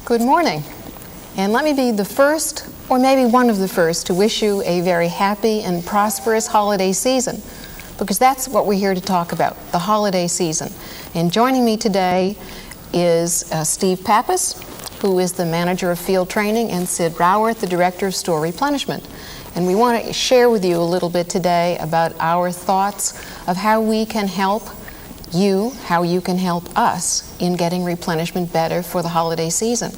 Good morning, and let me be the first, or maybe one of the first, to wish you a very happy and prosperous holiday season, because that's what we're here to talk about, the holiday season. And joining me today is Steve Pappas, who is the Manager of Field Training, and Sid Raworth, the Director of Store Replenishment. And we want to share with you a little bit today about our thoughts of how we can help you, how you can help us in getting replenishment better for the holiday season.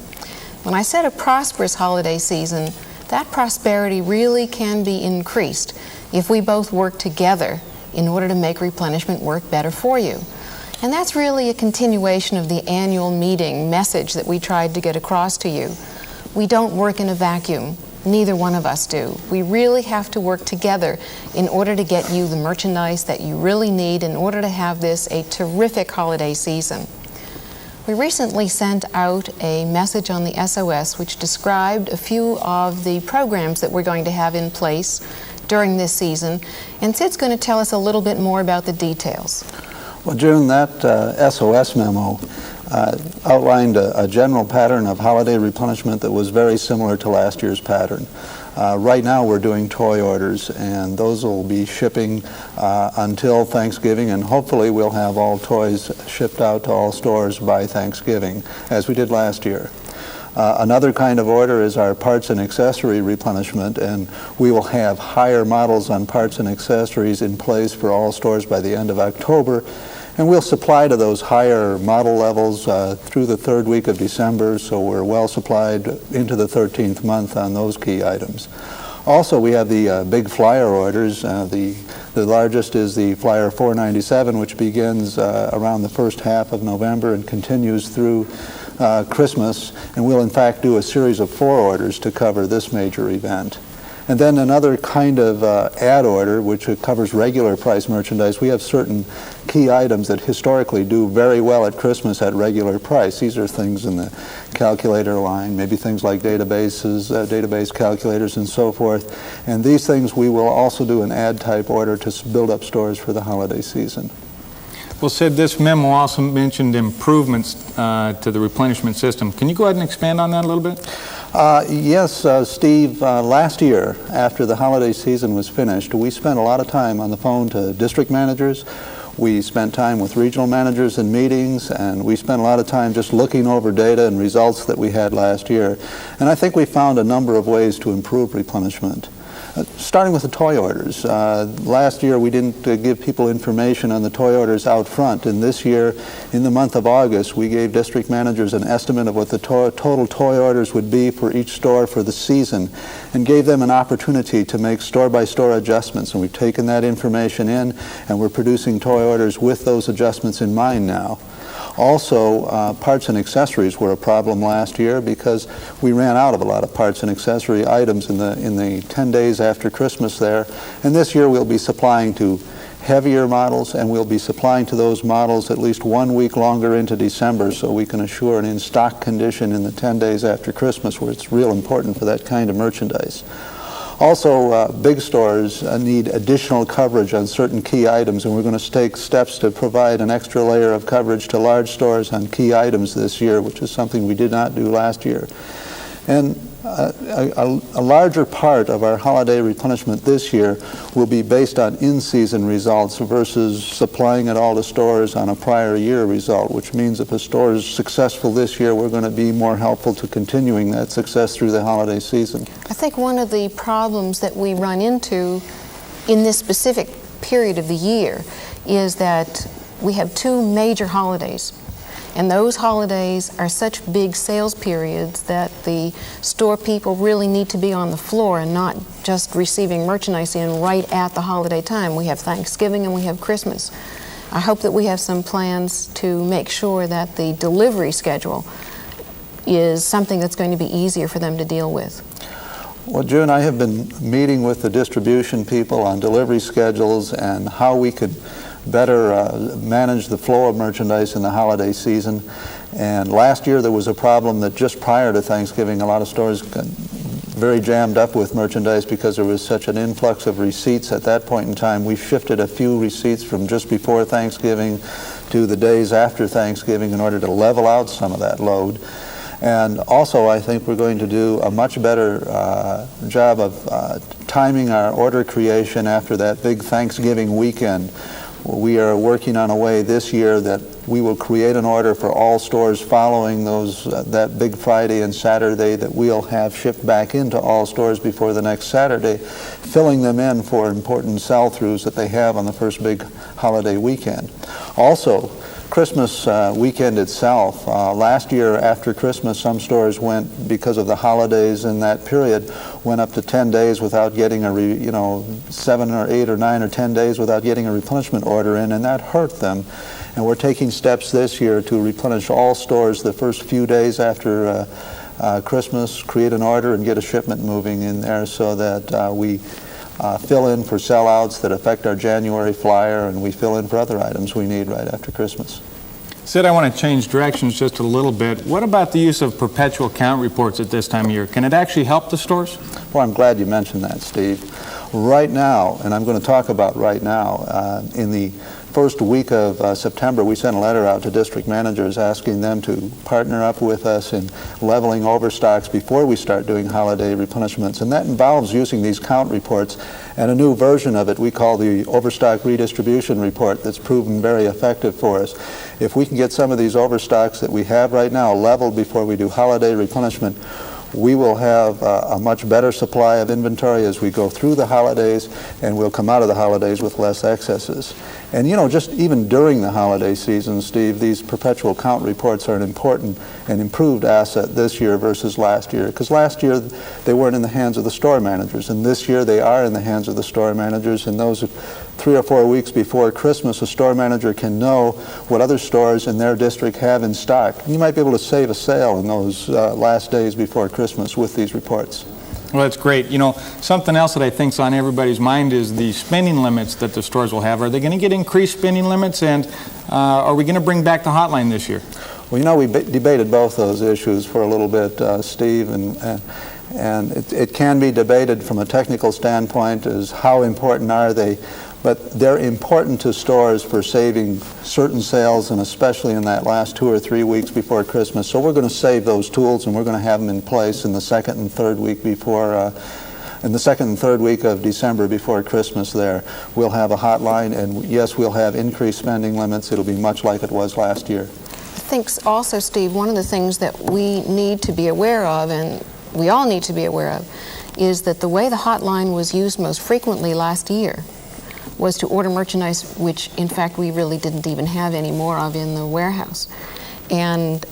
When I said a prosperous holiday season, that prosperity really can be increased if we both work together in order to make replenishment work better for you. And that's really a continuation of the annual meeting message that we tried to get across to you. We don't work in a vacuum. Neither one of us do. We really have to work together in order to get you the merchandise that you really need in order to have this a terrific holiday season. We recently sent out a message on the SOS which described a few of the programs that we're going to have in place during this season, and Sid's going to tell us a little bit more about the details. Well, June, that SOS memo outlined a general pattern of holiday replenishment that was very similar to last year's pattern. Right now we're doing toy orders, and those will be shipping until Thanksgiving, and hopefully we'll have all toys shipped out to all stores by Thanksgiving, as we did last year. Another kind of order is our parts and accessory replenishment, and we will have higher models on parts and accessories in place for all stores by the end of October, and we'll supply to those higher model levels through the third week of December, so we're well supplied into the 13th month on those key items. Also, we have the big flyer orders. The largest is the Flyer 497, which begins around the first half of November and continues through Christmas, and we'll in fact do a series of 4 orders to cover this major event. And then another kind of ad order, which covers regular price merchandise. We have certain key items that historically do very well at Christmas at regular price. These are things in the calculator line, maybe things like databases, database calculators, and so forth. And these things we will also do an ad type order to build up stores for the holiday season. Well, Sid, this memo also mentioned improvements to the replenishment system. Can you go ahead and expand on that a little bit? Yes, Steve, last year, after the holiday season was finished, we spent a lot of time on the phone to district managers. We spent time with regional managers in meetings, and we spent a lot of time just looking over data and results that we had last year. And I think we found a number of ways to improve replenishment. Starting with the toy orders. Last year we didn't give people information on the toy orders out front, and this year in the month of August we gave district managers an estimate of what the total toy orders would be for each store for the season, and gave them an opportunity to make store-by-store adjustments. And we've taken that information in, and we're producing toy orders with those adjustments in mind now. Also, parts and accessories were a problem last year because we ran out of a lot of parts and accessory items in the 10 days after Christmas there. And this year we'll be supplying to heavier models, and we'll be supplying to those models at least 1 week longer into December, so we can assure an in-stock condition in the 10 days after Christmas, where it's real important for that kind of merchandise. Also, big stores need additional coverage on certain key items, and we're going to take steps to provide an extra layer of coverage to large stores on key items this year, which is something we did not do last year. And a larger part of our holiday replenishment this year will be based on in-season results versus supplying it all to stores on a prior year result, which means if a store is successful this year, we're going to be more helpful to continuing that success through the holiday season. I think one of the problems that we run into in this specific period of the year is that we have 2 major holidays. And those holidays are such big sales periods that the store people really need to be on the floor and not just receiving merchandise in right at the holiday time. We have Thanksgiving and we have Christmas. I hope that we have some plans to make sure that the delivery schedule is something that's going to be easier for them to deal with. Well, June, I have been meeting with the distribution people on delivery schedules and how we could better manage the flow of merchandise in the holiday season. And last year there was a problem that just prior to Thanksgiving a lot of stores got very jammed up with merchandise because there was such an influx of receipts at that point in time. We shifted a few receipts from just before Thanksgiving to the days after Thanksgiving in order to level out some of that load. And also, I think we're going to do a much better job of timing our order creation after that big Thanksgiving weekend. We are working on a way this year that we will create an order for all stores following those that big Friday and Saturday that we'll have shipped back into all stores before the next Saturday, filling them in for important sell-throughs that they have on the first big holiday weekend. Also, Christmas weekend itself. Last year after Christmas, some stores went, because of the holidays in that period, went up to 10 days without getting a, 7 or 8 or 9 or 10 days without getting a replenishment order in, and that hurt them. And we're taking steps this year to replenish all stores the first few days after Christmas, create an order and get a shipment moving in there so that we fill in for sellouts that affect our January flyer, and we fill in for other items we need right after Christmas. Sid, I want to change directions just a little bit. What about the use of perpetual count reports at this time of year? Can it actually help the stores? Well, I'm glad you mentioned that, Steve. Right now, and I'm going to talk about right now, in the first week of September, we sent a letter out to district managers asking them to partner up with us in leveling overstocks before we start doing holiday replenishments. And that involves using these count reports and a new version of it we call the Overstock Redistribution Report that's proven very effective for us. If we can get some of these overstocks that we have right now leveled before we do holiday replenishment, we will have a much better supply of inventory as we go through the holidays, and we'll come out of the holidays with less excesses. And just even during the holiday season, Steve, these perpetual count reports are an important and improved asset this year versus last year, because last year they weren't in the hands of the store managers, and this year they are in the hands of the store managers. And those 3 or 4 weeks before Christmas, a store manager can know what other stores in their district have in stock. And you might be able to save a sale in those last days before Christmas with these reports. Well, that's great. Something else that I think's on everybody's mind is the spending limits that the stores will have. Are they going to get increased spending limits, and are we going to bring back the hotline this year? Well, we debated both those issues for a little bit, Steve, and it can be debated from a technical standpoint as how important are they. But they're important to stores for saving certain sales, and especially in that last 2 or 3 weeks before Christmas. So we're going to save those tools, and we're going to have them in place in the second and third week before, in the second and third week of December before Christmas. There, we'll have a hotline, and yes, we'll have increased spending limits. It'll be much like it was last year. I think also, Steve, one of the things that we need to be aware of, and we all need to be aware of, is that the way the hotline was used most frequently last year was to order merchandise which, in fact, we really didn't even have any more of in the warehouse. And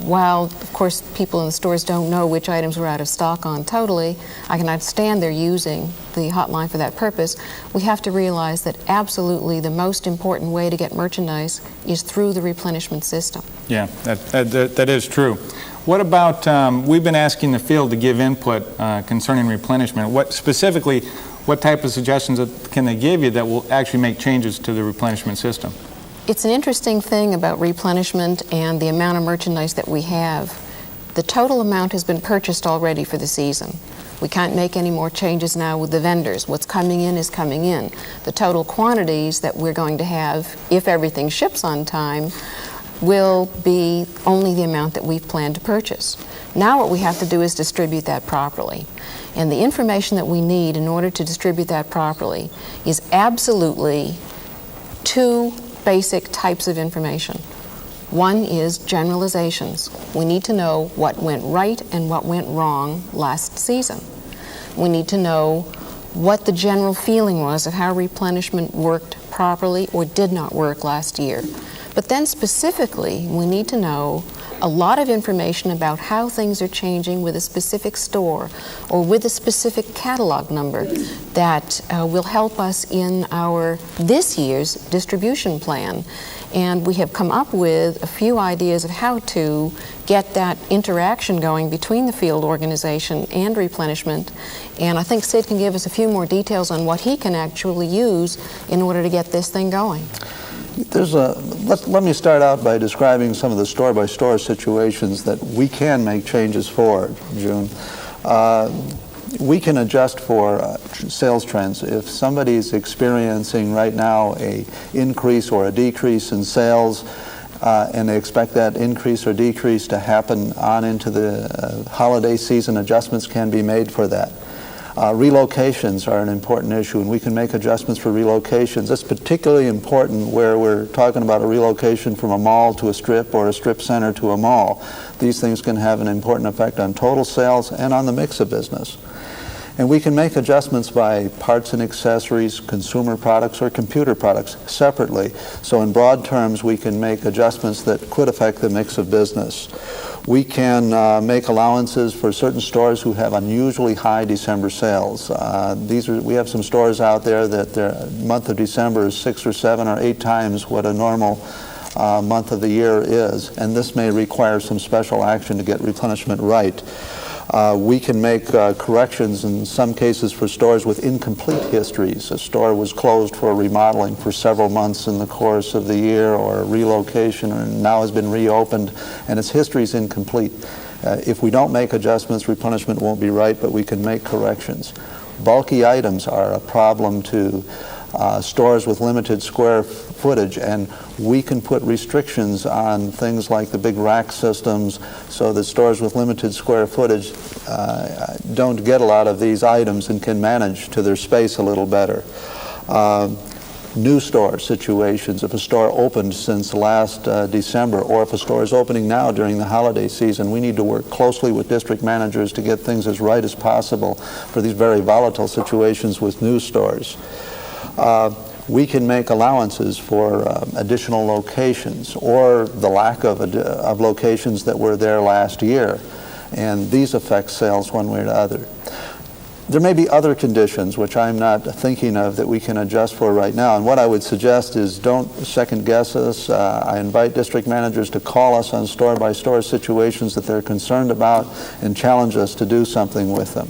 while, of course, people in the stores don't know which items we're out of stock on totally, I can understand they're using the hotline for that purpose. We have to realize that absolutely the most important way to get merchandise is through the replenishment system. Yeah, that is true. What about, we've been asking the field to give input concerning replenishment. What type of suggestions can they give you that will actually make changes to the replenishment system? It's an interesting thing about replenishment and the amount of merchandise that we have. The total amount has been purchased already for the season. We can't make any more changes now with the vendors. What's coming in is coming in. The total quantities that we're going to have, if everything ships on time, will be only the amount that we've planned to purchase. Now what we have to do is distribute that properly. And the information that we need in order to distribute that properly is absolutely 2 basic types of information. One is generalizations. We need to know what went right and what went wrong last season. We need to know what the general feeling was of how replenishment worked properly or did not work last year. But then specifically, we need to know a lot of information about how things are changing with a specific store or with a specific catalog number that will help us in our this year's distribution plan. And we have come up with a few ideas of how to get that interaction going between the field organization and replenishment. And I think Sid can give us a few more details on what he can actually use in order to get this thing going. Let me start out by describing some of the store-by-store situations that we can make changes for, June. We can adjust for sales trends. If somebody's experiencing right now an increase or a decrease in sales, and they expect that increase or decrease to happen on into the holiday season. Adjustments can be made for that. Relocations are an important issue, and we can make adjustments for relocations. That's particularly important where we're talking about a relocation from a mall to a strip or a strip center to a mall. These things can have an important effect on total sales and on the mix of business. And we can make adjustments by parts and accessories, consumer products, or computer products separately. So in broad terms, we can make adjustments that could affect the mix of business. We can make allowances for certain stores who have unusually high December sales. We have some stores out there that their month of December is 6 or 7 or 8 times what a normal month of the year is, and this may require some special action to get replenishment right. We can make corrections in some cases for stores with incomplete histories. A store was closed for remodeling for several months in the course of the year, or a relocation, and now has been reopened, and its history is incomplete. If we don't make adjustments, replenishment won't be right, but we can make corrections. Bulky items are a problem to stores with limited square footage, and we can put restrictions on things like the big rack systems so that stores with limited square footage don't get a lot of these items and can manage to their space a little better. New store situations, if a store opened since last December, or if a store is opening now during the holiday season, we need to work closely with district managers to get things as right as possible for these very volatile situations with new stores. We can make allowances for additional locations, or the lack of locations that were there last year, and these affect sales one way or the other. There may be other conditions which I'm not thinking of that we can adjust for right now, and what I would suggest is don't second guess us. I invite district managers to call us on store-by-store situations that they're concerned about and challenge us to do something with them.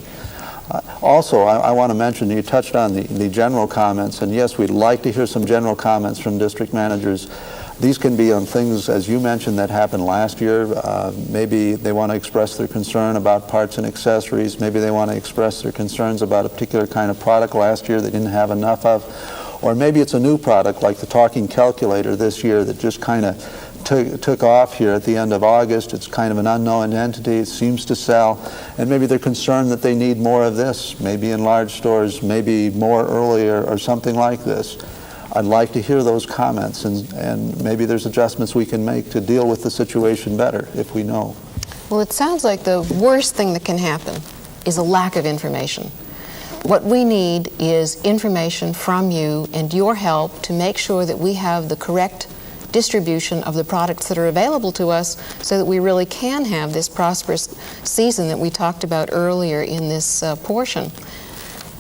Also, I want to mention, you touched on the general comments, and yes, we'd like to hear some general comments from district managers. These can be on things, as you mentioned, that happened last year. Maybe they want to express their concern about parts and accessories. Maybe they want to express their concerns about a particular kind of product last year they didn't have enough of. Or maybe it's a new product like the talking calculator this year that just kind of took off here at the end of August. It's kind of an unknown entity. It seems to sell, and maybe they're concerned that they need more of this, maybe in large stores, maybe more earlier or something like this. I'd like to hear those comments, and maybe there's adjustments we can make to deal with the situation better if we know. Well, it sounds like the worst thing that can happen is a lack of information. What we need is information from you and your help to make sure that we have the correct distribution of the products that are available to us so that we really can have this prosperous season that we talked about earlier in this portion.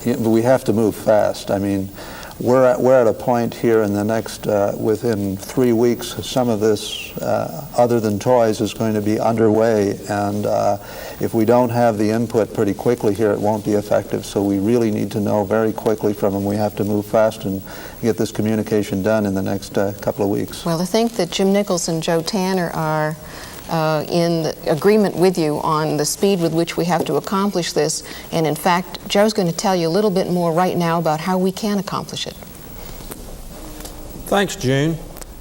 Yeah, but we have to move fast. I mean, we're at a point here in the next, within 3 weeks, some of this, other than toys, is going to be underway, and if we don't have the input pretty quickly here, it won't be effective. So we really need to know very quickly from them. We have to move fast and get this communication done in the next couple of weeks. Well, I think that Jim Nichols and Joe Tanner are in agreement with you on the speed with which we have to accomplish this, and in fact, Joe's going to tell you a little bit more right now about how we can accomplish it. Thanks, June,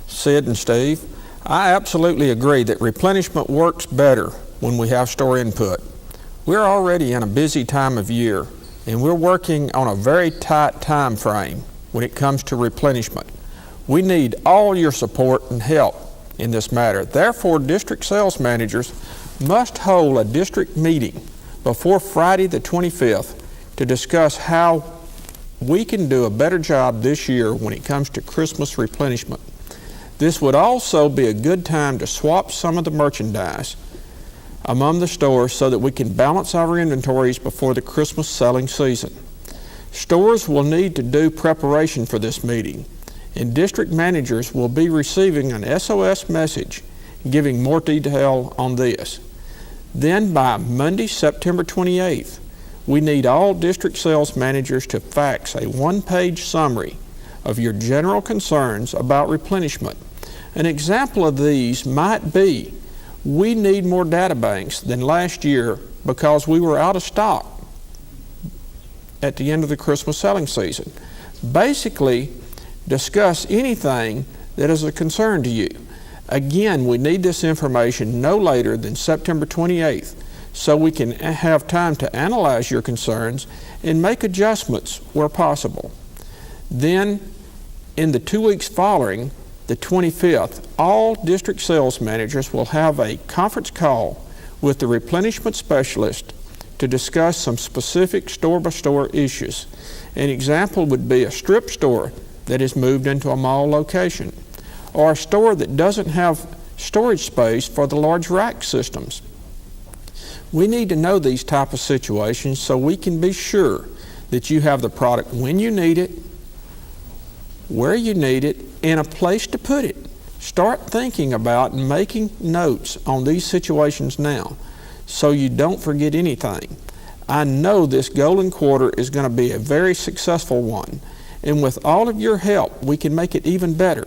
Sid, and Steve. I absolutely agree that replenishment works better when we have store input. We're already in a busy time of year, and we're working on a very tight time frame when it comes to replenishment. We need all your support and help in this matter. Therefore, district sales managers must hold a district meeting before Friday the 25th to discuss how we can do a better job this year when it comes to Christmas replenishment. This would also be a good time to swap some of the merchandise among the stores so that we can balance our inventories before the Christmas selling season. Stores will need to do preparation for this meeting, and district managers will be receiving an SOS message giving more detail on this. Then by Monday, September 28th, we need all district sales managers to fax a one-page summary of your general concerns about replenishment. An example of these might be, we need more data banks than last year because we were out of stock at the end of the Christmas selling season. Basically, discuss anything that is a concern to you. Again, we need this information no later than September 28th so we can have time to analyze your concerns and make adjustments where possible. Then, in the 2 weeks following the 25th, all district sales managers will have a conference call with the replenishment specialist to discuss some specific store-by-store issues. An example would be a strip store that is moved into a mall location, or a store that doesn't have storage space for the large rack systems. We need to know these type of situations so we can be sure that you have the product when you need it, where you need it, and a place to put it. Start thinking about and making notes on these situations now so you don't forget anything. I know this golden quarter is going to be a very successful one, and with all of your help, we can make it even better.